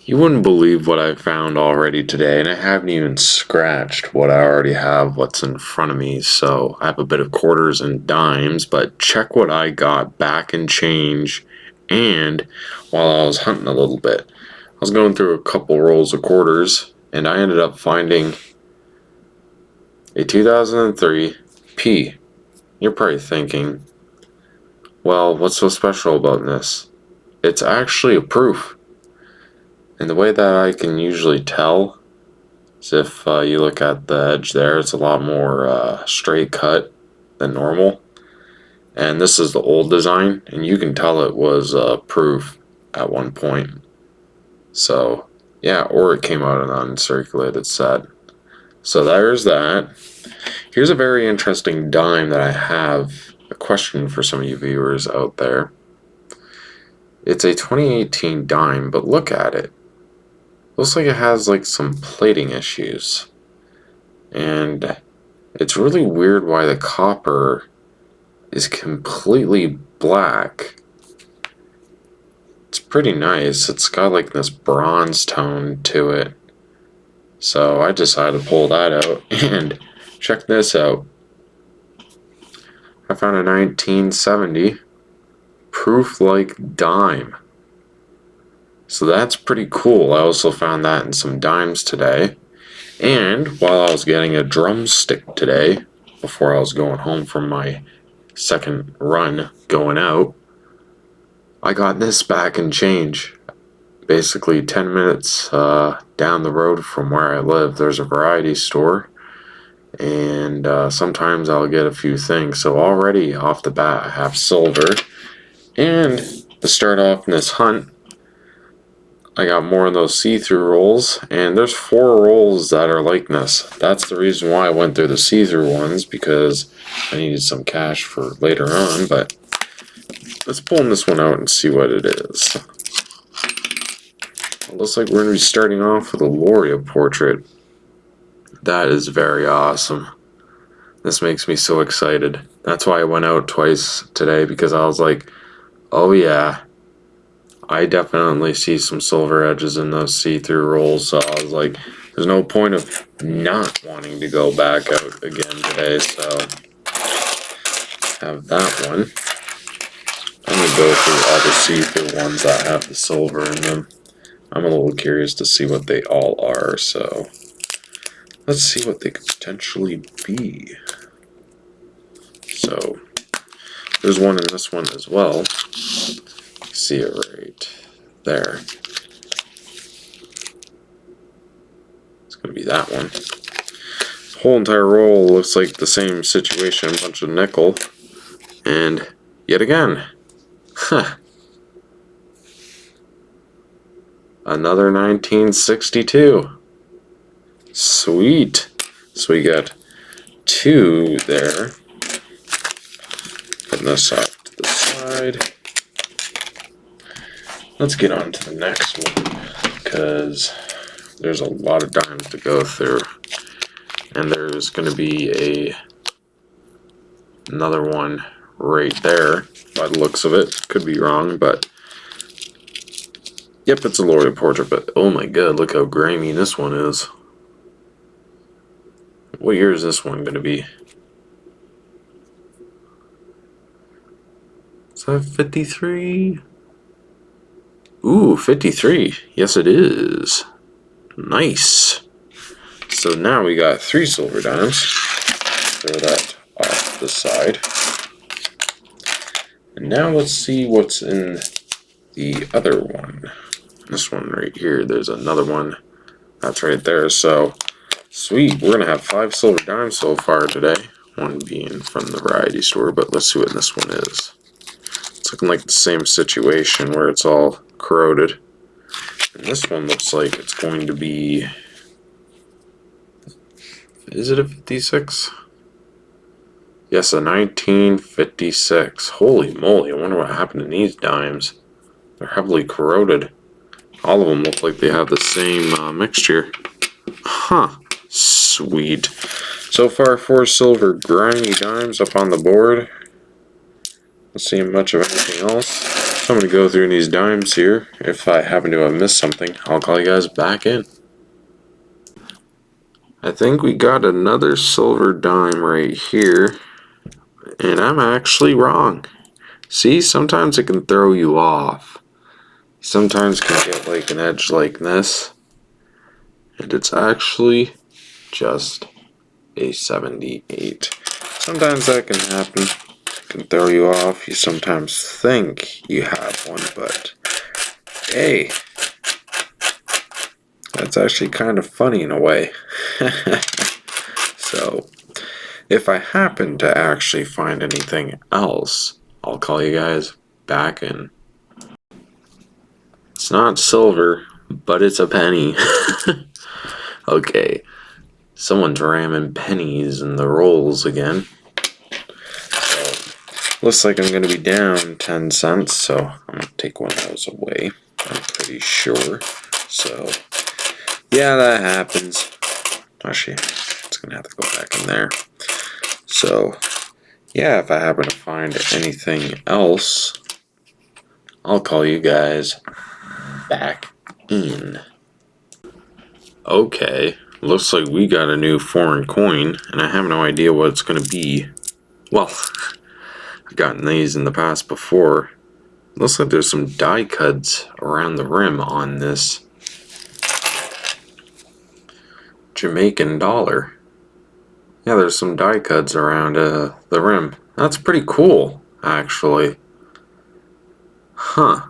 You wouldn't believe what I found already today, and I haven't even scratched what I already have, what's in front of me. So I have a bit of quarters and dimes, but check what I got back in change. And while I was hunting a little bit, I was going through a couple rolls of quarters, and I ended up finding a 2003 P. You're probably thinking, well, what's so special about this? It's actually a proof. And the way that I can usually tell is if you look at the edge there, it's a lot more straight cut than normal. And this is the old design, and you can tell it was proof at one point. So, yeah, or it came out of an uncirculated set. So there's that. Here's a very interesting dime that I have a question for some of you viewers out there. It's a 2018 dime, but look at it. Looks like it has like some plating issues. And it's really weird why the copper is completely black. It's pretty nice. It's got like this bronze tone to it. So I decided to pull that out and check this out. I found a 1970 proof-like dime. So that's pretty cool. I also found that in some dimes today. And while I was getting a drumstick today, before I was going home from my second run going out, I got this back in change. Basically 10 minutes down the road from where I live, there's a variety store. And sometimes I'll get a few things. So already off the bat, I have silver. And to start off in this hunt, I got more of those see-through rolls, and there's 4 rolls that are like this. That's the reason why I went through the see-through ones, because I needed some cash for later on, but let's pull this one out and see what it is. It looks like we're going to be starting off with a Loria portrait. That is very awesome. This makes me so excited. That's why I went out twice today, because I was like, oh yeah, I definitely see some silver edges in those see-through rolls, so I was like, there's no point of not wanting to go back out again today, so have that one. I'm going to go through all the see-through ones that have the silver in them. I'm a little curious to see what they all are, so let's see what they could potentially be. So, there's one in this one as well. See it right there. It's going to be that one. The whole entire roll looks like the same situation, a bunch of nickel. And yet again, another 1962. Sweet. So we got 2 there. Putting this off to the side. Let's get on to the next one, because there's a lot of dimes to go through. And there's going to be another one right there, by the looks of it. Could be wrong, but yep, it's a Loria portrait, but oh my god, look how grimy this one is. What year is this one going to be? Is that 53? Ooh, 53. Yes, it is. Nice. So now we got 3 silver dimes. Throw that off to the side. And now let's see what's in the other one. This one right here. There's another one. That's right there. So, sweet. We're going to have 5 silver dimes so far today. One being from the variety store, but let's see what this one is. It's looking like the same situation where it's all corroded. And this one looks like it's going to be... Is it a 56? Yes, a 1956. Holy moly, I wonder what happened to these dimes. They're heavily corroded. All of them look like they have the same mixture. Huh. Sweet. So far, 4 silver grimy dimes up on the board. Not seeing much of anything else. So I'm going to go through these dimes here. If I happen to have missed something, I'll call you guys back in. I think we got another silver dime right here, and I'm actually wrong. See, sometimes it can throw you off. Sometimes can get like an edge like this, and it's actually just a 78. Sometimes that can happen. It can throw you off. You sometimes think you have one, but hey, that's actually kind of funny in a way. So, if I happen to actually find anything else, I'll call you guys back in. It's not silver, but it's a penny. Okay, someone's ramming pennies in the rolls again. So, looks like I'm going to be down 10 cents, so I'm going to take one of those away. I'm pretty sure. So, yeah, that happens. Actually, it's going to have to go back in there. So, yeah, if I happen to find anything else, I'll call you guys back in. Okay, looks like we got a new foreign coin, and I have no idea what it's going to be. Well, I've gotten these in the past before. Looks like there's some die cuts around the rim on this Jamaican dollar. Yeah, there's some die cuts around the rim. That's pretty cool, actually. Huh.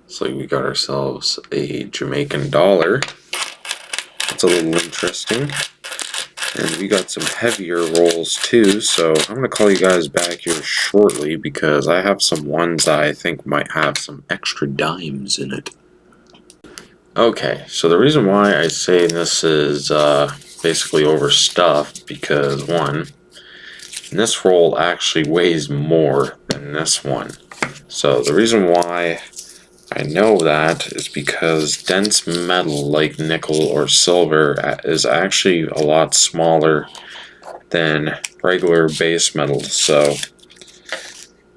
Looks like we got ourselves a Jamaican dollar. That's a little interesting. And we got some heavier rolls too, so I'm going to call you guys back here shortly because I have some ones I think might have some extra dimes in it. Okay, so the reason why I say this is basically overstuffed because one, this roll actually weighs more than this one. So the reason why I know that is because dense metal like nickel or silver is actually a lot smaller than regular base metal, so,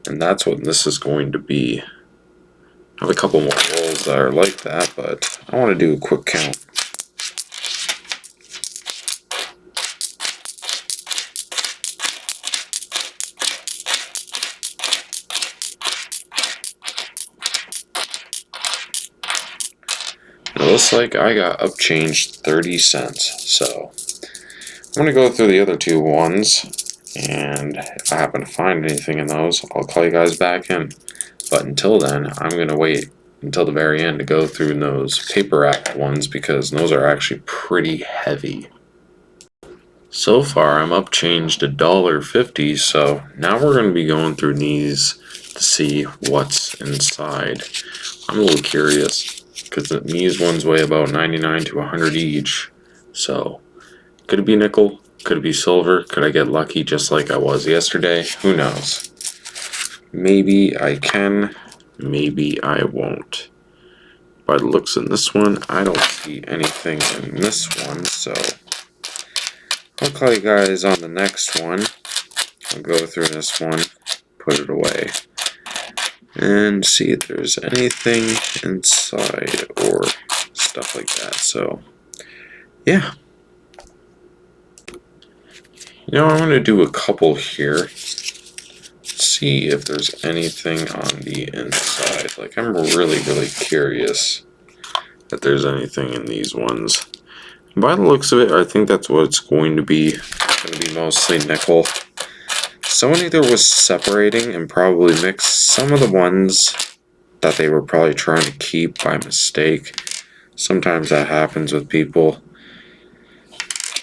and that's what this is going to be. I have a couple more rolls that are like that, but I want to do a quick count. It looks like I got upchanged 30 cents, so I'm going to go through the other two ones, and if I happen to find anything in those, I'll call you guys back in. But until then, I'm going to wait until the very end to go through those paper rack ones because those are actually pretty heavy. So far, I'm upchanged $1.50, so now we're going to be going through these to see what's inside. I'm a little curious because these ones weigh about 99 to 100 each, so could it be nickel? Could it be silver? Could I get lucky just like I was yesterday? Who knows? Maybe I can, maybe I won't. By the looks in this one, I don't see anything in this one, so I'll call you guys on the next one. I'll go through this one, put it away, and see if there's anything inside or stuff like that. So, yeah. You know, I'm going to do a couple here. See if there's anything on the inside. Like, I'm really curious if there's anything in these ones. By the looks of it, I think that's what it's going to be. It's going to be mostly nickel. Someone either was separating and probably mixed some of the ones that they were probably trying to keep by mistake. Sometimes that happens with people.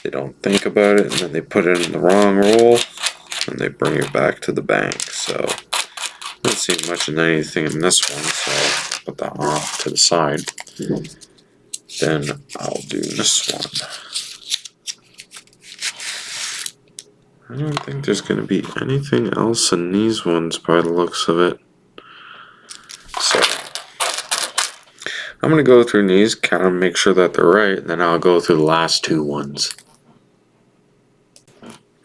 They don't think about it and then they put it in the wrong roll and they bring it back to the bank. So I don't see much of anything in this one, so I'll put that off to the side. Then I'll do this one. I don't think there's going to be anything else in these ones by the looks of it. So I'm going to go through these, kind of make sure that they're right, and then I'll go through the last two ones.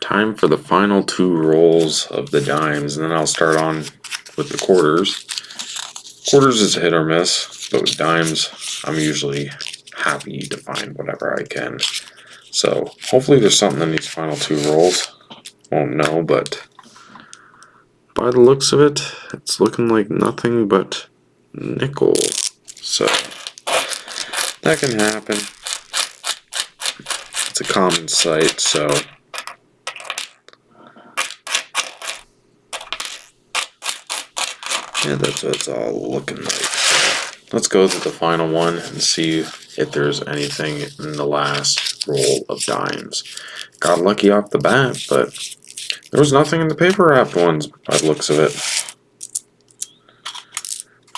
Time for the final two rolls of the dimes, and then I'll start on with the quarters. Quarters is hit or miss, but with dimes, I'm usually happy to find whatever I can. So hopefully there's something in these final two rolls. Won't know, but by the looks of it, it's looking like nothing but nickel. So that can happen. It's a common sight, so yeah, that's what it's all looking like. So let's go to the final one and see if there's anything in the last roll of dimes. Got lucky off the bat, but there was nothing in the paper wrapped ones by the looks of it.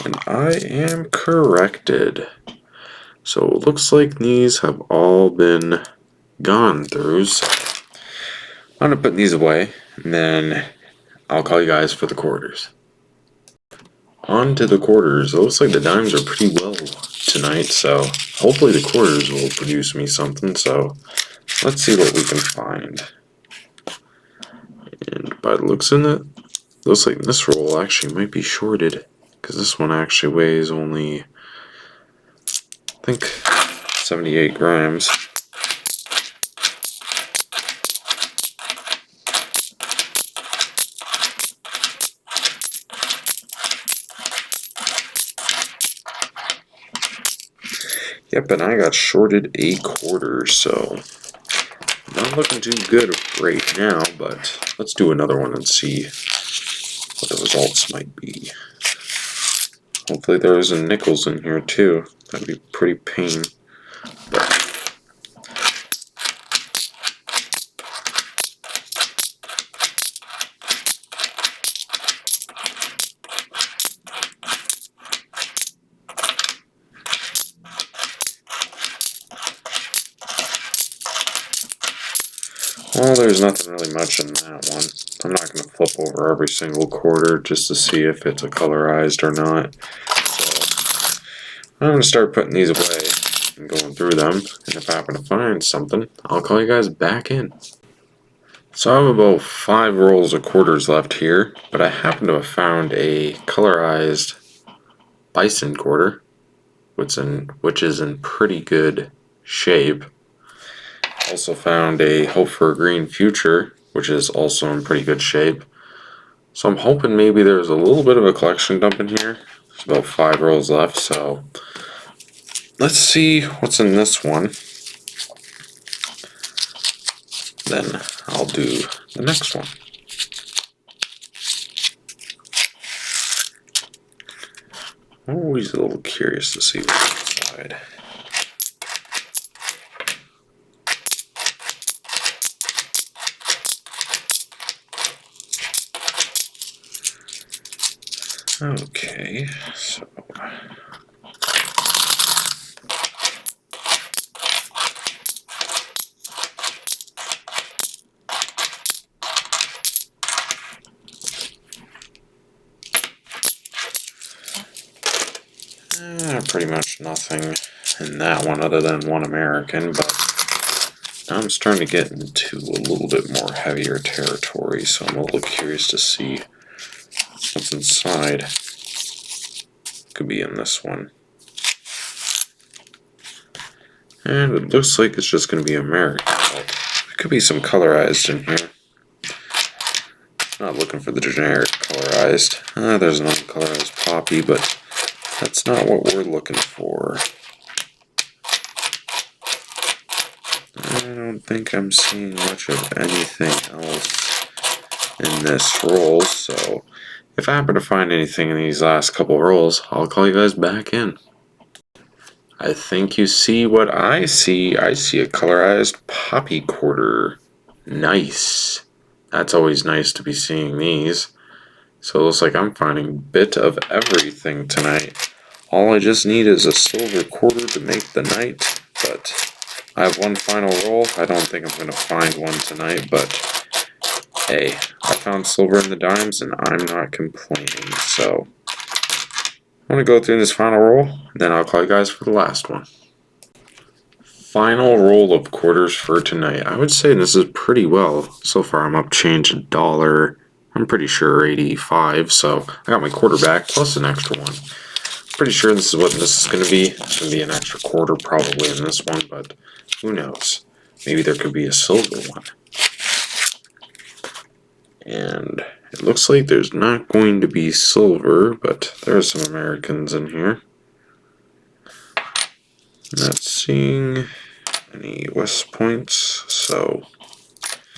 And I am corrected. So it looks like these have all been gone through. So I'm going to put these away, and then I'll call you guys for the quarters. On to the quarters. It looks like the dimes are pretty well tonight, so hopefully the quarters will produce me something. So let's see what we can find. And by the looks in it, looks like this roll actually might be shorted, because this one actually weighs only, I think, 78 grams. Yep, and I got shorted a quarter, so not looking too good right now, but let's do another one and see what the results might be. Hopefully there's some nickels in here too. That'd be pretty pain. Well, there's nothing really much in that one. I'm not going to flip over every single quarter just to see if it's a colorized or not. So I'm going to start putting these away and going through them. And if I happen to find something, I'll call you guys back in. So I have about 5 rolls of quarters left here, but I happen to have found a colorized bison quarter, which is in pretty good shape. Also found a Hope for a Green Future, which is also in pretty good shape. So I'm hoping maybe there's a little bit of a collection dump in here. There's about 5 rolls left, so let's see what's in this one. Then I'll do the next one. I'm always a little curious to see what's inside. Okay, so pretty much nothing in that one other than one American, but now I'm starting to get into a little bit more heavier territory, so I'm a little curious to see what's inside. Could be in this one. And it looks like it's just going to be American. There could be some colorized in here. Not looking for the generic colorized. There's an uncolorized poppy, but that's not what we're looking for. I don't think I'm seeing much of anything else in this roll, so if I happen to find anything in these last couple rolls, I'll call you guys back in. I think you see what I see. I see a colorized poppy quarter. Nice. That's always nice to be seeing these. So it looks like I'm finding a bit of everything tonight. All I just need is a silver quarter to make the night, but I have one final roll. I don't think I'm going to find one tonight, but hey, I found silver in the dimes and I'm not complaining. So I'm going to go through this final roll, and then I'll call you guys for the last one. Final roll of quarters for tonight. I would say this is pretty well. So far I'm up change $1 I'm pretty sure 85, so I got my quarter back plus an extra one. Pretty sure this is what this is going to be. It's going to be an extra quarter probably in this one, but who knows? Maybe there could be a silver one. And it looks like there's not going to be silver, but there are some Americans in here. Not seeing any West Points, so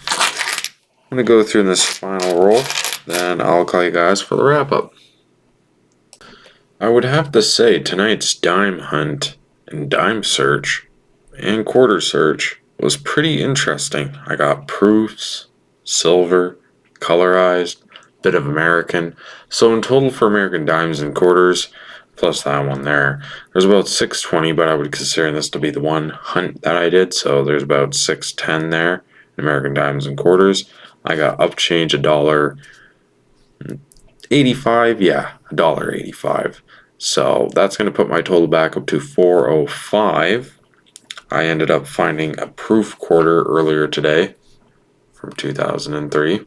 I'm going to go through this final roll, then I'll call you guys for the wrap-up. I would have to say tonight's dime hunt and dime search and quarter search was pretty interesting. I got proofs, silver, colorized, bit of American. So in total for American dimes and quarters, plus that one there's about 620, but I would consider this to be the one hunt that I did. So there's about 610 there, American dimes and quarters. I got upchange $1.85, yeah, $1.85. So that's going to put my total back up to 405. I ended up finding a proof quarter earlier today from 2003.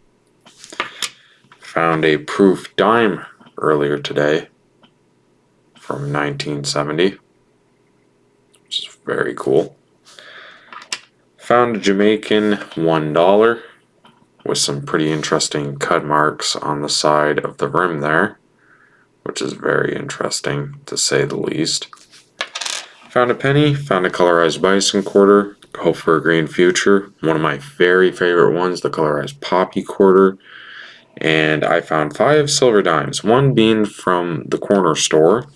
Found a proof dime earlier today from 1970, which is very cool. Found a Jamaican $1 with some pretty interesting cut marks on the side of the rim there, which is very interesting to say the least. Found a penny, found a colorized bison quarter, hope for a green future. One of my very favorite ones, the colorized poppy quarter. And I found 5 silver dimes, one being from the corner store,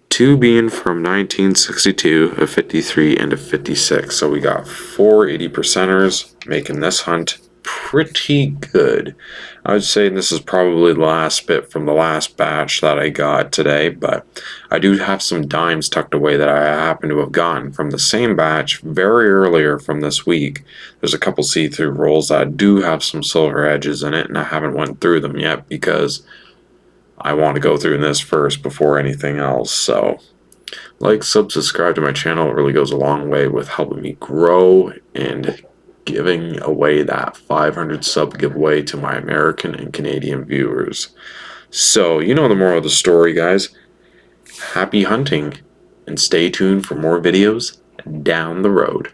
2 being from 1962, a 53, and a 56. So we got 4 80%ers, making this hunt pretty good. I would say this is probably the last bit from the last batch that I got today, but I do have some dimes tucked away that I happen to have gotten from the same batch very earlier from this week. There's a couple see-through rolls that do have some silver edges in it, and I haven't went through them yet because I want to go through this first before anything else. So like, subscribe to my channel. It really goes a long way with helping me grow and giving away that 500 sub giveaway to my American and Canadian viewers. So, you know the moral of the story, guys. Happy hunting, and stay tuned for more videos down the road.